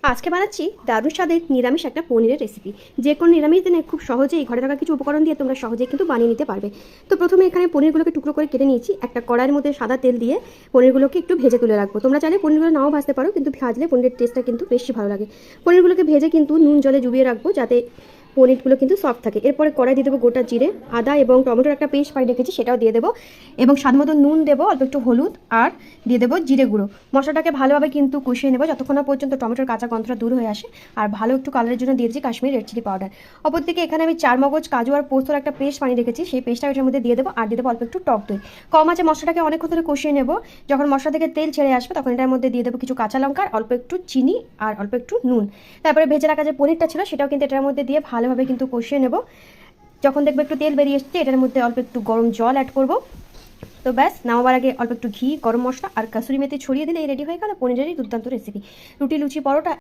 আজকে বানাচ্ছি দারুণ স্বাদের নিরামিষ একটা পনিরের রেসিপি। যে কোনো নিরামিষ দিনে খুব সহজেই ঘরে থাকা কিছু উপকরণ দিয়ে তোমরা সহজেই কিন্তু বানিয়ে নিতে পারবে। তো প্রথমে এখানে পনিরগুলোকে টুকরো করে কেটে নিয়েছি। একটা কড়াইয়ের মধ্যে সাদা তেল দিয়ে পনিরগুলোকে একটু ভেজে তুলে রাখবো। তোমরা চাইলে পনিরগুলো নাও ভাজতে পারো, কিন্তু ভাজলে পনিরের টেস্টটা কিন্তু বেশি ভালো লাগে। পনিরগুলোকে ভেজে কিন্তু নুন জলে ডুবিয়ে রাখবো, যাতে পনিরগুলো কিন্তু সফট থাকে। এরপরে কড়াই দিয়ে দেবো গোটা জিরে, আদা এবং টমেটোর একটা পেস্ট বানিয়ে রেখেছি, সেটাও দিয়ে দেবো এবং স্বাদ মতো নুন দেবো, অল্প একটু হলুদ আর দিয়ে দেবো জিরে গুঁড়ো। মশলাটাকে ভালোভাবে কিন্তু কষিয়ে নেবো যতক্ষণ না পর্যন্ত টমেটোর কাঁচা গন্ধটা দূর হয়ে আসে। আর ভালো একটু কালারের জন্য দিয়ে দিচ্ছি কাশ্মীরি রেড চিলি পাউডার। অপরদিকে এখানে আমি চারমগজ, কাজু আর পোস্তর একটা পেস্ট বানিয়ে রেখেছি, সেই পেস্টটা এটার মধ্যে দিয়ে দেবো আর দিয়ে দেবো অল্প একটু টক দই। কম আছে মশলাটাকে অনেকক্ষণ ধরে কষিয়ে নেবো। যখন মশলা থেকে তেল ছেড়ে আসবে তখন এটার মধ্যে দিয়ে দেবো কিছু কাঁচা লঙ্কা, অল্প একটু চিনি আর অল্প একটু নুন। তারপরে ভেজে রাখা যে পনিরটা ছিল সেটাও কিন্তু এটার মধ্যে দিয়ে ভালোভাবে কিন্তু কষিয়ে নেব। যখন দেখবো একটু তেল বেরিয়ে এসছে, এটার মধ্যে অল্প একটু গরম জল অ্যাড করব। তো ব্যাস, নামাবার আগে অল্প একটু ঘি, গরম মশলা আর কাসুরি মেথি ছড়িয়ে দিলে রেডি হয়ে গেল পনিরেরই দুর্দান্ত রেসিপি। রুটি, লুচি, পরোটা